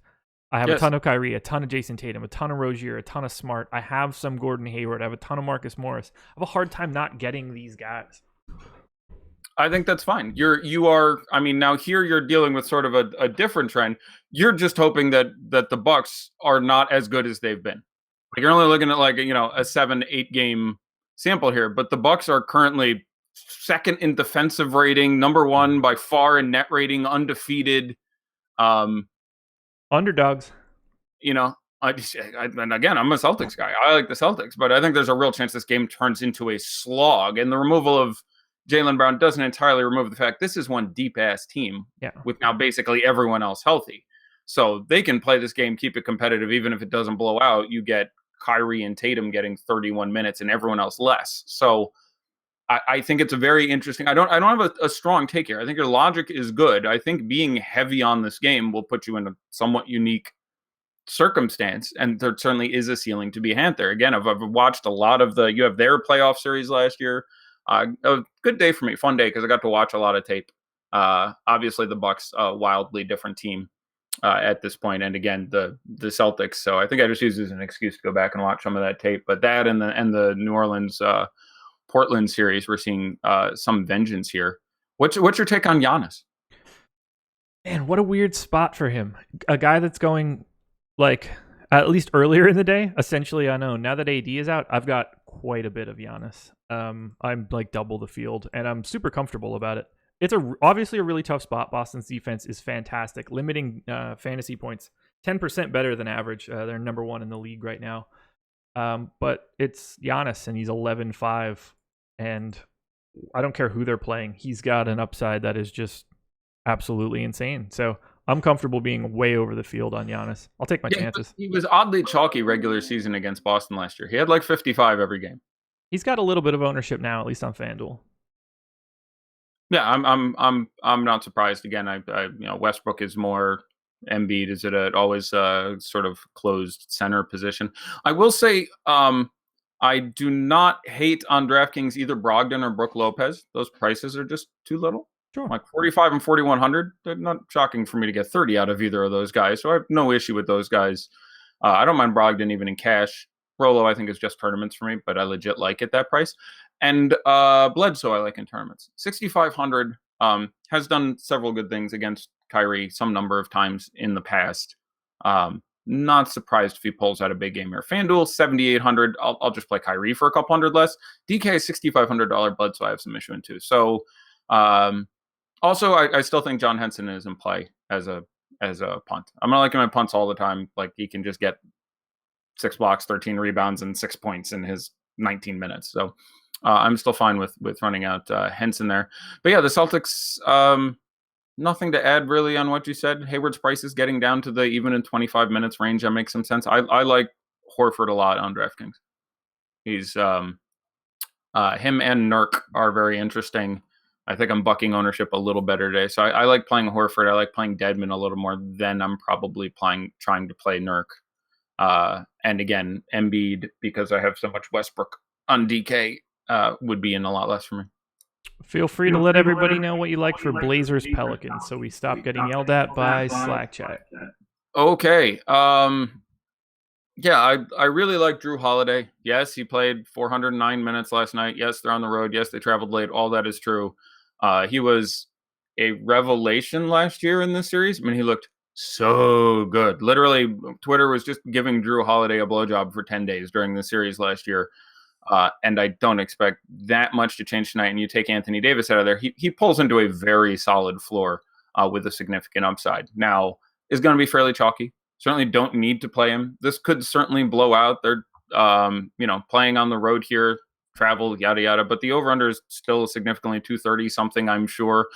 I have a ton of Kyrie, a ton of Jason Tatum, a ton of Rozier, a ton of Smart. I have some Gordon Hayward. I have a ton of Marcus Morris. I have a hard time not getting these guys. I think that's fine. You are. I mean, now here you're dealing with sort of a different trend. You're just hoping that the Bucks are not as good as they've been. You're only looking at a 7-8 game sample here, but the Bucks are currently second in defensive rating, number 1 by far in net rating, undefeated. Underdogs. And again, I'm a Celtics guy. I like the Celtics, but I think there's a real chance this game turns into a slog. And the removal of Jaylen Brown doesn't entirely remove the fact this is one deep-ass team Yeah. with now basically everyone else healthy. So they can play this game, keep it competitive, even if it doesn't blow out. You get Kyrie and Tatum getting 31 minutes and everyone else less. So I think it's a very interesting. I don't have a strong take here. I think your logic is good. I think being heavy on this game will put you in a somewhat unique circumstance, and there certainly is a ceiling to be had there. Again, I've watched a lot of you have their playoff series last year. A good day for me, fun day, because I got to watch a lot of tape. Obviously, the Bucks, a wildly different team at this point, and again, the Celtics. So I think I just use it as an excuse to go back and watch some of that tape. But that and the New Orleans Portland series, we're seeing some vengeance here. What's your take on Giannis? Man, what a weird spot for him. A guy that's going like at least earlier in the day, essentially unknown. Now that AD is out, I've got quite a bit of Giannis. I'm like double the field, and I'm super comfortable about it. It's obviously a really tough spot. Boston's defense is fantastic, limiting fantasy points 10% better than average. They're number one in the league right now. But it's Giannis, and he's 11-5, and I don't care who they're playing. He's got an upside that is just absolutely insane. So I'm comfortable being way over the field on Giannis. I'll take my chances. He was oddly chalky regular season against Boston last year. He had like 55 every game. He's got a little bit of ownership now, at least on FanDuel. Yeah, I'm not surprised. Again, I Westbrook is more. Embiid is at always sort of closed center position. I will say I do not hate on DraftKings either Brogdon or Brook Lopez. Those prices are just too little. Sure. Like 45 and 4,100. They're not shocking for me to get 30 out of either of those guys. So I have no issue with those guys. I don't mind Brogdon even in cash. Rolo, I think, is just tournaments for me, but I legit like at that price. And Bledsoe, I like in tournaments. 6,500 has done several good things against Kyrie some number of times in the past. Not surprised if he pulls out a big game here. FanDuel, 7,800. I'll just play Kyrie for a couple hundred less. DK, $6,500 Bledsoe, I have some issue in too. So also, I still think John Henson is in play as a punt. I'm not liking my punts all the time. Like, he can just get 6 blocks, 13 rebounds, and 6 points in his 19 minutes. So I'm still fine with running out Henson there. But yeah, the Celtics, nothing to add really on what you said. Hayward's price is getting down to the even in 25 minutes range. That makes some sense. I like Horford a lot on DraftKings. He's him and Nurk are very interesting. I think I'm bucking ownership a little better today. So I like playing Horford. I like playing Dedmon a little more than I'm probably trying to play Nurk. And again, Embiid, because I have so much Westbrook on DK, would be in a lot less for me. Feel free to let everybody know what you like for Blazers Pelicans, so we stop getting yelled at by Slack chat. Okay. Yeah, I really like Drew Holiday. Yes, he played 409 minutes last night. Yes, they're on the road. Yes, they traveled late. All that is true. He was a revelation last year in this series. I mean, he looked so good. Literally, Twitter was just giving Drew Holiday a blowjob for 10 days during the series last year. And I don't expect that much to change tonight. And you take Anthony Davis out of there, he pulls into a very solid floor with a significant upside. Now, is going to be fairly chalky. Certainly don't need to play him. This could certainly blow out. They're playing on the road here, travel, yada, yada. But the over-under is still significantly 230 something, I'm sure.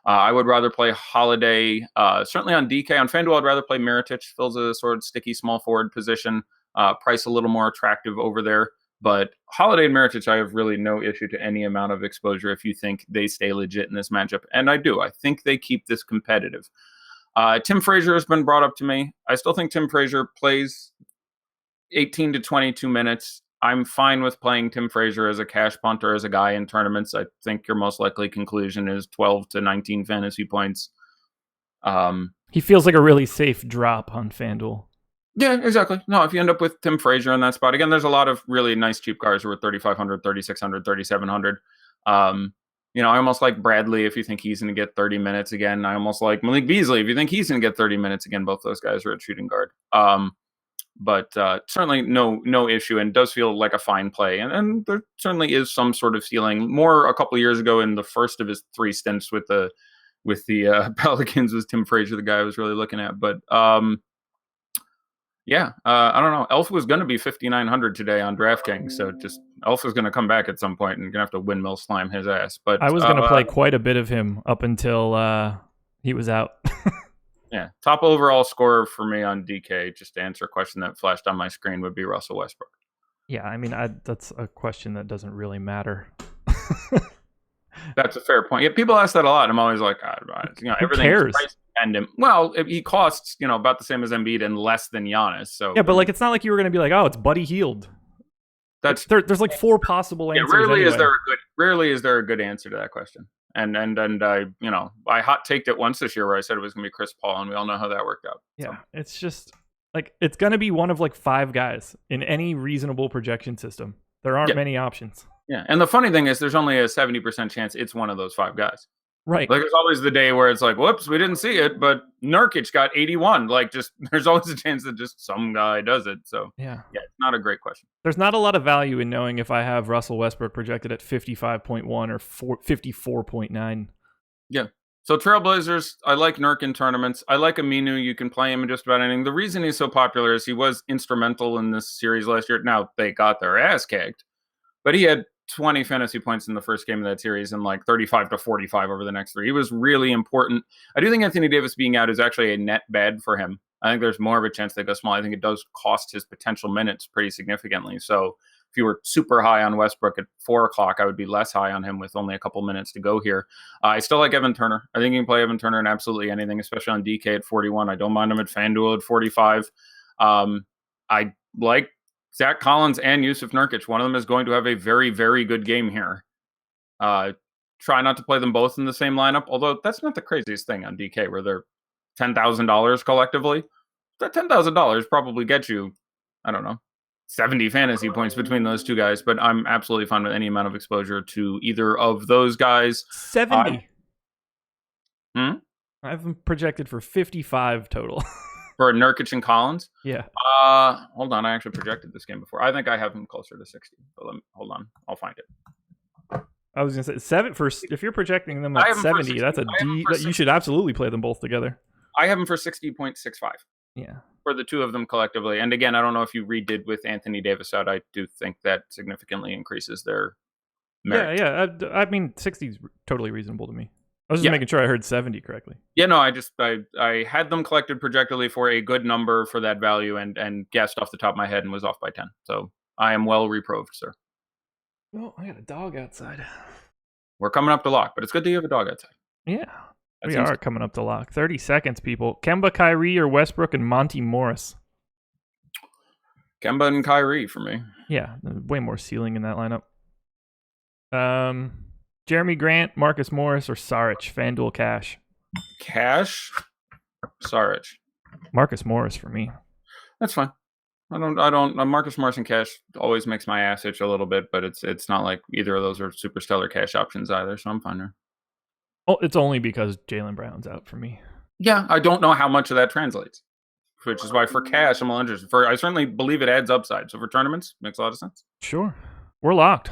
I would rather play Holiday. Certainly on DK. On FanDuel, I'd rather play Mirotic. Fills a sort of sticky small forward position. Price a little more attractive over there. But Holiday and Mirotic, I have really no issue to any amount of exposure if you think they stay legit in this matchup. And I do. I think they keep this competitive. Tim Frazier has been brought up to me. I still think Tim Frazier plays 18 to 22 minutes. I'm fine with playing Tim Frazier as a cash punter, as a guy in tournaments. I think your most likely conclusion is 12 to 19 fantasy points. He feels like a really safe drop on FanDuel. Yeah, exactly. No, if you end up with Tim Frazier in that spot, again, there's a lot of really nice cheap guys who are 3,500, 3,600, 3,700. I almost like Bradley if you think he's going to get 30 minutes again. I almost like Malik Beasley if you think he's going to get 30 minutes again. Both those guys are at shooting guard. But certainly no issue, and does feel like a fine play. And there certainly is some sort of ceiling. More a couple of years ago in the first of his 3 stints with the Pelicans was Tim Frazier, the guy I was really looking at. But Yeah, I don't know. Elf was going to be 5,900 today on DraftKings, so just Elf is going to come back at some point and going to have to windmill slime his ass. But I was going to play quite a bit of him up until he was out. Yeah, top overall scorer for me on DK, just to answer a question that flashed on my screen, would be Russell Westbrook. Yeah, I mean, that's a question that doesn't really matter. That's a fair point. Yeah, people ask that a lot, and I'm always like, everything's price dependent. Well, he costs, about the same as Embiid and less than Giannis. So yeah, but it's not like you were going to be like, oh, it's Buddy Hield. There's like 4 possible answers. Rarely anyway. is there a good answer to that question. And I I hot taked it once this year where I said it was going to be Chris Paul, and we all know how that worked out. Yeah, so. It's just it's going to be one of 5 guys in any reasonable projection system. There aren't many options. Yeah, and the funny thing is, there's only a 70% chance it's one of those 5 guys. Right. There's always the day where it's like, whoops, we didn't see it, but Nurkic got 81. There's always a chance that just some guy does it. So yeah, it's not a great question. There's not a lot of value in knowing if I have Russell Westbrook projected at 55.1 or 54.9. Yeah. So Trailblazers, I like Nurk in tournaments. I like Aminu. You can play him in just about anything. The reason he's so popular is he was instrumental in this series last year. Now, they got their ass kicked, but he had 20 fantasy points in the first game of that series and 35 to 45 over the next 3. He was really important. I do think Anthony Davis being out is actually a net bad for him. I think there's more of a chance they go small. I think it does cost his potential minutes pretty significantly. So if you were super high on Westbrook at 4 o'clock, I would be less high on him with only a couple minutes to go here. I still like Evan Turner. I think you can play Evan Turner in absolutely anything, especially on DK at 41. I don't mind him at FanDuel at 45. I like Zach Collins and Yusuf Nurkic. One of them is going to have a very, very good game here. Try not to play them both in the same lineup, although that's not the craziest thing on DK, where they're $10,000 collectively. That $10,000 probably gets you, I don't know, 70 fantasy points between those 2 guys, but I'm absolutely fine with any amount of exposure to either of those guys. 70. I have them projected for 55 total. For Nurkic and Collins? Yeah. Hold on. I actually projected this game before. I think I have him closer to 60. But hold on. I'll find it. I was going to say, if you're projecting them at 70, that's a D. You should absolutely play them both together. I have them for 60.65. Yeah. For the 2 of them collectively. And again, I don't know if you redid with Anthony Davis out. I do think that significantly increases their merit. Yeah. I mean, 60 is totally reasonable to me. I was just making sure I heard 70 correctly. Yeah, no, I had them collected projectively for a good number for that value and guessed off the top of my head and was off by 10. So I am well reproved, sir. Oh, I got a dog outside. We're coming up to lock, but it's good that you have a dog outside. Yeah, we are coming up to lock. 30 seconds, people. Kemba, Kyrie, or Westbrook and Monty Morris? Kemba and Kyrie for me. Yeah, way more ceiling in that lineup. Jeremy Grant, Marcus Morris, or Saric? FanDuel cash. Cash? Saric. Marcus Morris for me. That's fine. I don't. Marcus Morris and cash always makes my ass itch a little bit, but it's not like either of those are super stellar cash options either, so I'm fine there. Oh, it's only because Jaylen Brown's out for me. Yeah, I don't know how much of that translates, which is why for cash I'm a little interested. I certainly believe it adds upside. So for tournaments, makes a lot of sense. Sure, we're locked.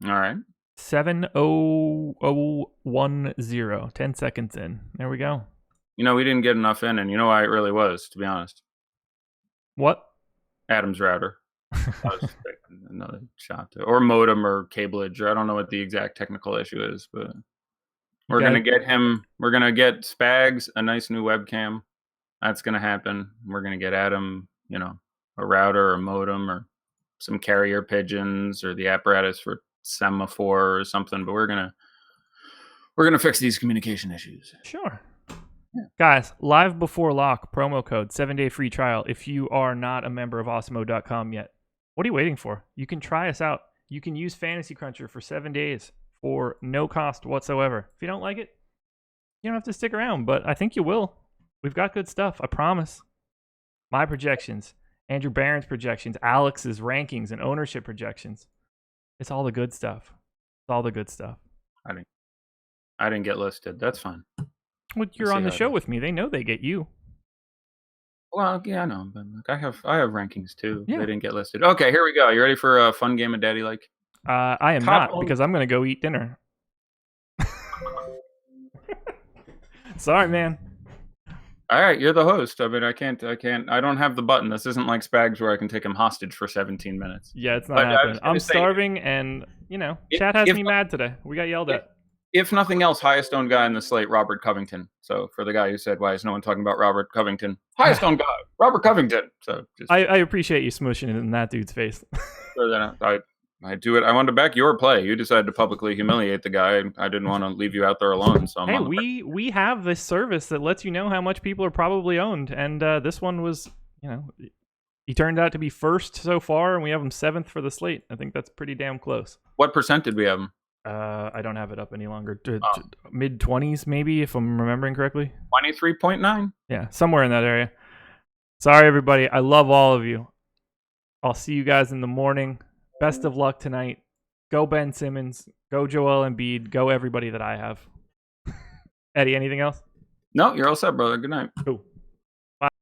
All right. 7:0010. 10 seconds in. There we go. We didn't get enough in, and you know why it really was, to be honest. What? Adam's router. I was expecting another shot or modem or cableage, or I don't know what the exact technical issue is, but we're gonna get him. We're gonna get Spags a nice new webcam. That's gonna happen. We're gonna get Adam, a router or a modem or some carrier pigeons or the apparatus for semaphore or something, but we're gonna fix these communication issues. Sure. Yeah. Guys, live before lock, promo code 7-day free trial. If you are not a member of Awesemo.com yet, what are you waiting for? You can try us out. You can use Fantasy Cruncher for 7 days for no cost whatsoever. If you don't like it, you don't have to stick around, but I think you will. We've got good stuff, I promise. My projections, Andrew Barron's projections, Alex's rankings and ownership projections. It's all the good stuff. It's all the good stuff. I didn't get listed. That's fine. Well, you're on the show with me. They know they get you. Well, yeah, I know, but I have rankings too. Yeah. They didn't get listed. Okay, here we go. You ready for a fun game of Daddy Like? I am not, because I'm going to go eat dinner. Sorry, man. All right, you're the host. I mean, I don't have the button. This isn't like Spags where I can take him hostage for 17 minutes. Yeah, it's not But happening. I'm say, starving, and chat has me mad today. We got yelled at. If nothing else, highest owned guy in the slate, Robert Covington. So for the guy who said, "Why is no one talking about Robert Covington?" Highest owned guy, Robert Covington. So just I appreciate you smushing it in that dude's face. so then I do it. I wanted to back your play. You decided to publicly humiliate the guy. I didn't want to leave you out there alone. So hey, we have this service that lets you know how much people are probably owned, and this one was, he turned out to be first so far, and we have him 7th for the slate. I think that's pretty damn close. What percent did we have him? I don't have it up any longer. Mid 20s, maybe, if I'm remembering correctly. 23.9. Yeah, somewhere in that area. Sorry, everybody. I love all of you. I'll see you guys in the morning. Best of luck tonight. Go Ben Simmons. Go Joel Embiid. Go everybody that I have. Eddie, anything else? No, you're all set, brother. Good night. Cool.